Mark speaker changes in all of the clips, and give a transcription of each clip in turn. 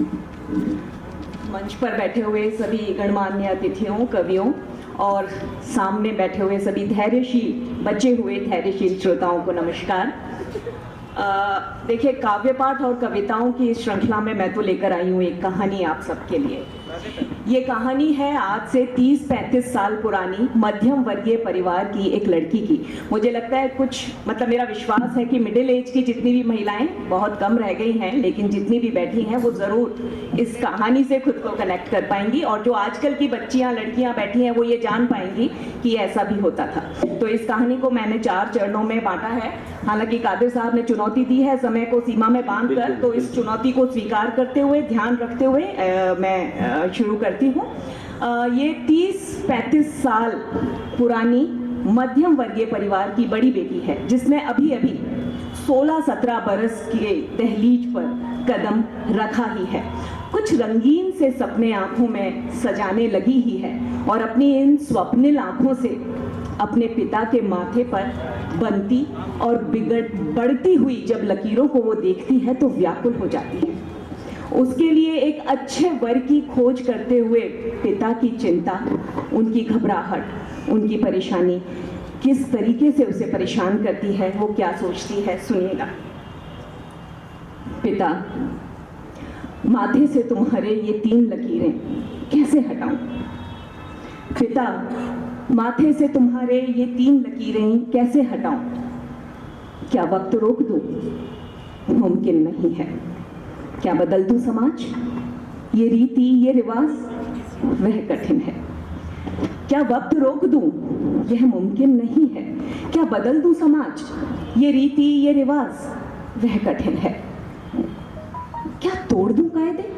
Speaker 1: मंच पर बैठे हुए सभी गणमान्य अतिथियों, कवियों और सामने बैठे हुए सभी धैर्यशील बचे हुए धैर्यशील श्रोताओं को नमस्कार। देखिए, काव्य पाठ और कविताओं की इस श्रृंखला में मैं तो लेकर आई हूँ एक कहानी आप सबके लिए। ये कहानी है आज से 30-35 साल पुरानी मध्यम वर्गीय परिवार की एक लड़की की। मुझे लगता है मेरा विश्वास है कि मिडिल एज की जितनी भी महिलाएं बहुत कम रह गई हैं, लेकिन जितनी भी बैठी हैं वो ज़रूर इस कहानी से खुद को कनेक्ट कर पाएंगी, और जो आजकल की बच्चियां लड़कियां बैठी हैं वो ये जान पाएंगी कि ऐसा भी होता था। तो इस कहानी को मैंने 4 चरणों में बांटा है। हालांकि कादिर साहब ने चुनौती दी है समय को सीमा में बांधकर, तो इस चुनौती को स्वीकार करते हुए, ध्यान रखते हुए मैं शुरू करती हूँ। ये 30-35 साल पुरानी मध्यम वर्गीय परिवार की बड़ी बेटी है, जिसने अभी 16-17 बरस के दहलीज पर कदम रखा ही है। कुछ रंगीन से सपने आंखों में सजाने लगी ही है, और अपनी इन स्वप्निल आंखों से अपने पिता के माथे पर बनती और बढ़ती हुई जब लकीरों को वो देखती है तो व्याकुल हो जाती है। उसके लिए एक अच्छे वर की खोज करते हुए पिता की चिंता, उनकी घबराहट, उनकी परेशानी किस तरीके से उसे परेशान करती है, वो क्या सोचती है, सुनिएगा। पिता, माथे से तुम्हारे ये 3 लकीरें कैसे हटाऊं? पिता, माथे से तुम्हारे ये 3 लकीरें कैसे हटाऊं? क्या वक्त रोक दूं? मुमकिन नहीं है। क्या बदल दूं समाज? ये रीति, ये रिवाज, वह कठिन है। क्या वक्त रोक दूं? यह मुमकिन नहीं है। क्या बदल दूं समाज? ये रीति, ये रिवाज, वह कठिन है। क्या तोड़ दूं कायदे,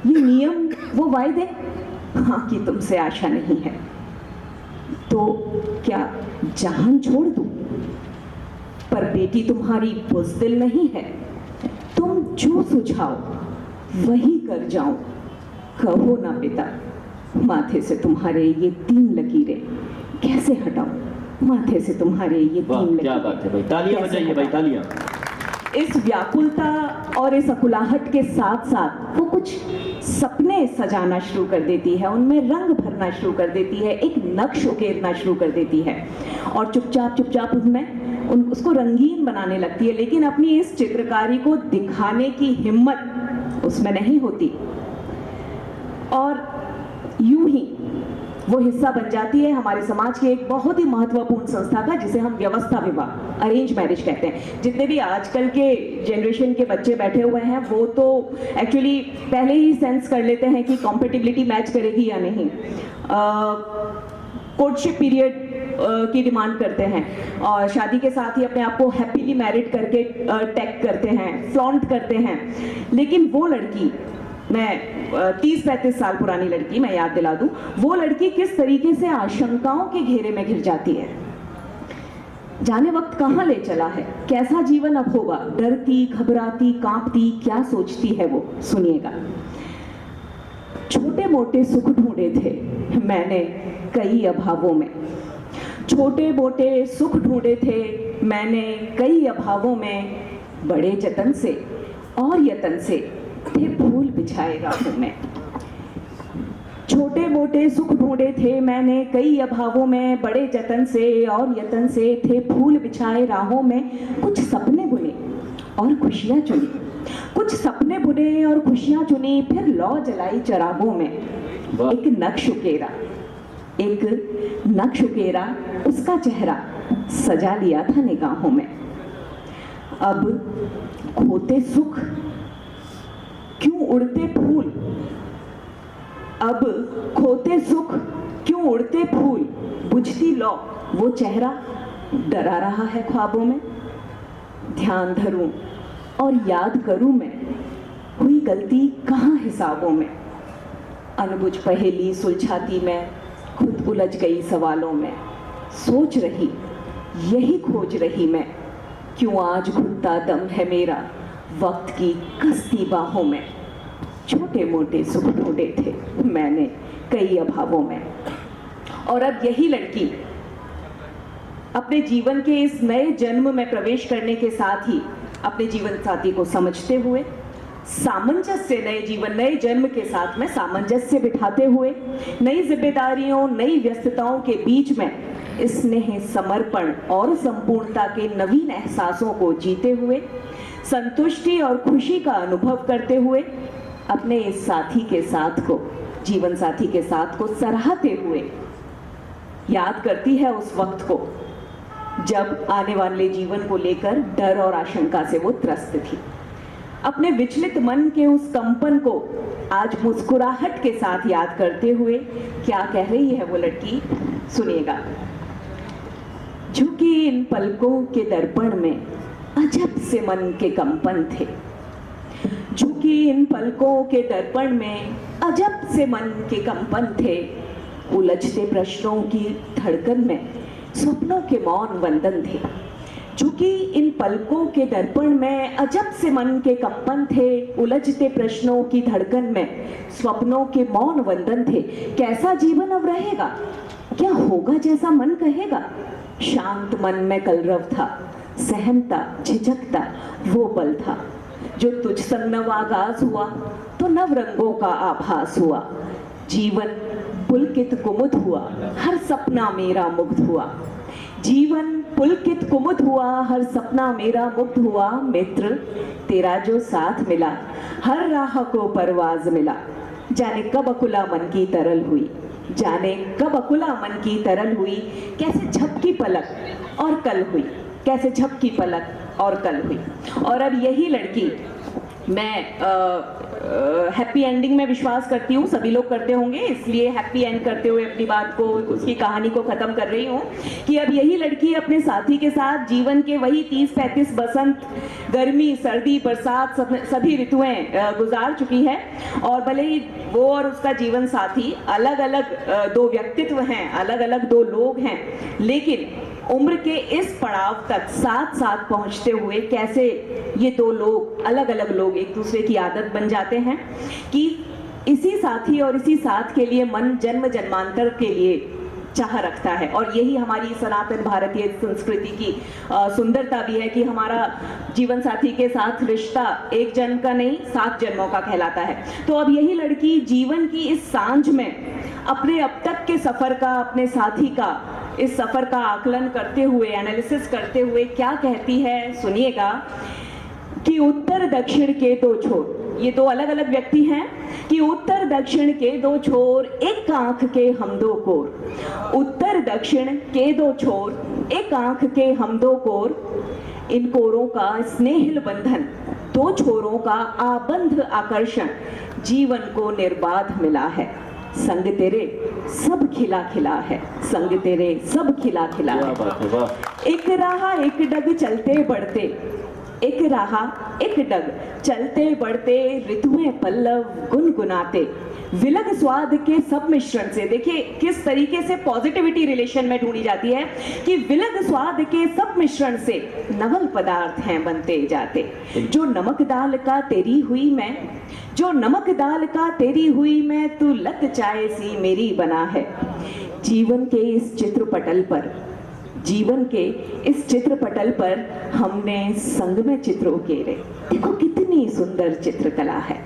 Speaker 1: ये नियम, वो वायदे? हाँ कि तुमसे आशा नहीं है। तो क्या जहान छोड़ दूं? पर बेटी तुम्हारी बुज़दिल नहीं है। तुम जो सुझाओ वही कर जाऊं। कहो ना पिता, माथे से तुम्हारे ये 3 लकीरें कैसे हटाऊं? माथे से तुम्हारे ये 3 लकीरें।
Speaker 2: क्या बात है भाई, तालियां बजाइए भाई, तालियां।
Speaker 1: इस व्याकुलता और इस अकुलाहट के साथ साथ वो कुछ सपने सजाना शुरू कर देती है, उनमें रंग भरना शुरू कर देती है, एक नक्श उकेरना शुरू कर देती है, और चुपचाप उसको रंगीन बनाने लगती है। लेकिन अपनी इस चित्रकारी को दिखाने की हिम्मत उसमें नहीं होती, और यूं ही वो हिस्सा बन जाती है हमारे समाज की एक बहुत ही महत्वपूर्ण संस्था का, जिसे हम व्यवस्था विवाह, अरेंज मैरिज कहते हैं। जितने भी आजकल के जनरेशन के बच्चे बैठे हुए हैं वो तो एक्चुअली पहले ही सेंस कर लेते हैं कि कॉम्पेटिबिलिटी मैच करेगी या नहीं। कोर्टशिप पीरियड की डिमांड करते हैं, और शादी के साथ ही अपने आप को हैप्पीली मैरिड करके टैग करते हैं, फ्लॉन्ट करते हैं। लेकिन वो लड़की, मैं 30-35 साल पुरानी लड़की मैं याद दिला दूं, वो लड़की किस तरीके से आशंकाओं के घेरे में घिर जाती है। जाने वक्त कहाँ ले चला है, कैसा जीवन अब होगा, डरती, घबराती, कांपती, क्या सोचती है वो, सुनिएगा। छोटे मोटे सुख ढूंढे थे मैंने कई अभावों में। छोटे मोटे सुख ढूंढे थे मैंने कई अभावों में। बड़े जतन से और यतन से थे फूल बिछाए राहों में। छोटे मोटे सुख ढूंढे थे मैंने कई अभावों में। बड़े जतन से और यतन से थे फूल बिछाए राहों में। कुछ सपने बुने और खुशियां चुनी, कुछ सपने बुने और खुशियां चुनी, फिर लौ जलाई चरागों में। एक नक्श उकेरा उसका चेहरा सजा लिया था निगाहों में। अब खोते सुख क्यों उड़ते फूल, अब खोते सुख क्यों उड़ते फूल, बुझती लौ वो चेहरा डरा रहा है ख्वाबों में। ध्यान धरूं और याद करूं मैं, हुई गलती कहाँ हिसाबों में। अनबुझ पहेली सुलझाती मैं, खुद उलझ गई सवालों में। सोच रही यही खोज रही मैं, क्यों आज घुटता दम है मेरा वक्त की कसती बाहों में। छोटे मोटे सुख ढूंढे थे मैंने कई अभावों में। और अब यही लड़की अपने जीवन के इस नए जन्म में प्रवेश करने के साथ ही अपने जीवन साथी को समझते हुए, सामंजस्य, नए जीवन, नए जन्म के साथ में सामंजस्य बिठाते हुए, नई जिम्मेदारियों, नई व्यस्तताओं के बीच में स्नेह, समर्पण और संपूर्णता के नवीन एहसासों को जीते हुए, संतुष्टि और खुशी का अनुभव करते हुए, अपने इस साथी के साथ को, जीवन साथी के साथ को सराहते हुए याद करती है उस वक्त को जब आने वाले जीवन को लेकर डर और आशंका से वो त्रस्त थी। अपने विचलित मन के उस कंपन को आज मुस्कुराहट के साथ याद करते हुए क्या कह रही है वो लड़की, सुनिएगा। झुकी इन पलकों के दर्पण में अजब से मन के कंपन थे, झुकी इन पलकों के दर्पण में अजब से मन के कंपन थे, उलझते प्रश्नों की धड़कन में स्वप्नों के मौन वंदन थे। झुकी इन पलकों के दर्पण में अजब से मन के कंपन थे, उलझते प्रश्नों की धड़कन में स्वप्नों के मौन वंदन थे। कैसा जीवन अब रहेगा, क्या होगा जैसा मन कहेगा। शांत मन में कलरव था, सहमता झिझकता वो पल था जो तुझ संग नव आगाज हुआ तो नव रंगों का आभास हुआ। जीवन पुलकित कुमुद हुआ, हर सपना मेरा मुग्ध हुआ। जीवन पुलकित कुमुद हुआ, हर सपना मेरा मुग्ध हुआ। मित्र तेरा जो साथ मिला, हर राह को परवाज मिला। जाने कब अकुला मन की तरल हुई, जाने कब अकुला मन की तरल हुई। कैसे झपकी पलक और कल हुई, कैसे झपकी पलक और कल हुई। और अब यही लड़की, मैं हैप्पी एंडिंग में विश्वास करती हूँ, सभी लोग करते होंगे, इसलिए हैप्पी एंड करते हुए अपनी बात को, उसकी कहानी को खत्म कर रही हूँ कि अब यही लड़की अपने साथी के साथ जीवन के वही 30-35 बसंत, गर्मी, सर्दी, बरसात, सभी ऋतुएं गुजार चुकी है। और भले ही वो और उसका जीवन साथी अलग अलग दो व्यक्तित्व हैं, अलग अलग दो लोग हैं, लेकिन उम्र के इस पड़ाव तक साथ साथ पहुंचते हुए कैसे ये दो लोग, अलग अलग लोग, एक दूसरे की आदत बन जाते हैं कि इसी साथी और इसी साथ के लिए मन जन्म जन्मांतर के लिए चाह रखता है। और यही हमारी सनातन भारतीय संस्कृति की सुंदरता भी है कि हमारा जीवन साथी के साथ रिश्ता एक जन्म का नहीं, 7 जन्मों का कहलाता है। तो अब यही लड़की जीवन की इस सांझ में अपने अब तक के सफर का, अपने साथी का इस सफर का आकलन करते हुए, एनालिसिस करते हुए क्या कहती है, सुनिएगा। कि उत्तर दक्षिण के दो छोर, ये दो अलग अलग व्यक्ति हैं, कि उत्तर दक्षिण के दो छोर, एक आंख के हम दो कोर। उत्तर दक्षिण के दो छोर, एक आंख के हम दो कोर। इन कोरों का स्नेहिल बंधन, दो छोरों का आबंध आकर्षण, जीवन को निर्बाध मिला है। संग तेरे सब खिला खिला है, संग तेरे सब खिला खिला है। एक राह एक डग चलते बढ़ते, एक राह एक डग चलते बढ़ते, ऋतुएं पल्लव गुनगुनाते, विलग स्वाद के सब मिश्रण से। देखिए किस तरीके से पॉजिटिविटी रिलेशन में ढूंढी जाती है कि विलग स्वाद के सब मिश्रण से नवल पदार्थ हैं बनते जाते। जो नमक दाल का तेरी हुई मैं, जो नमक दाल का तेरी हुई मैं, तू लत चाय सी मेरी बना है। जीवन के इस चित्रपटल पर, जीवन के इस चित्रपटल पर हमने संग में चित्र उकेरे। देखो कितनी सुंदर चित्रकला है।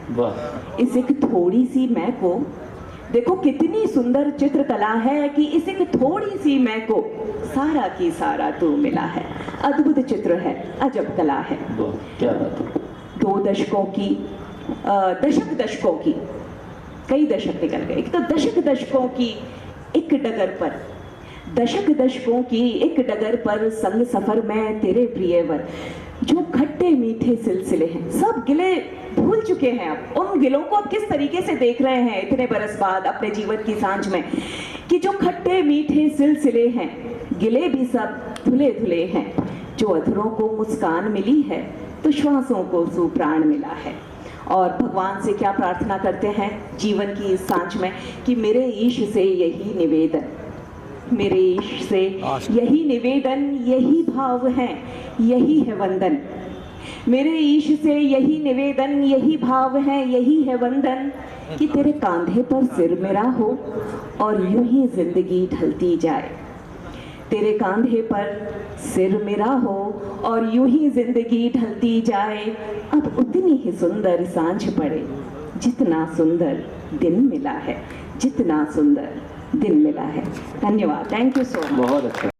Speaker 1: इस एक थोड़ी सी मैं को, देखो कितनी सुंदर चित्रकला है कि इस एक थोड़ी सी मैं को सारा की सारा तू मिला है। अद्भुत चित्र है, अजब कला है।
Speaker 2: क्या बात है।
Speaker 1: 2 दशकों की, दशकों की, कई दशक निकल गए, तो दशकों की एक डगर पर, दशकों की एक डगर पर संग सफर में तेरे प्रियवर। जो खट्टे मीठे सिलसिले हैं, सब गिले भूल चुके हैं अब। उन गिलों को अब किस तरीके से देख रहे हैं इतने बरस बाद अपने जीवन की सांझ में, कि जो खट्टे मीठे सिलसिले हैं, गिले भी सब धुले धुले हैं। जो अधरों को मुस्कान मिली है तो श्वासों को सुप्राण मिला है। और भगवान से क्या प्रार्थना करते हैं जीवन की इस सांझ में कि मेरे ईश से यही निवेदन, मेरे ईश से यही निवेदन, यही भाव है, यही है वंदन। मेरे ईश से यही निवेदन, यही भाव है, यही है वंदन, कि तेरे कांधे पर सिर मेरा हो और यूं ही जिंदगी ढलती जाए। तेरे कांधे पर सिर मेरा हो और यूं ही जिंदगी ढलती जाए। अब उतनी ही सुंदर सांझ पड़े जितना सुंदर दिन मिला है, जितना सुंदर दिन मिला है। धन्यवाद, थैंक यू सो मच।
Speaker 2: बहुत अच्छा।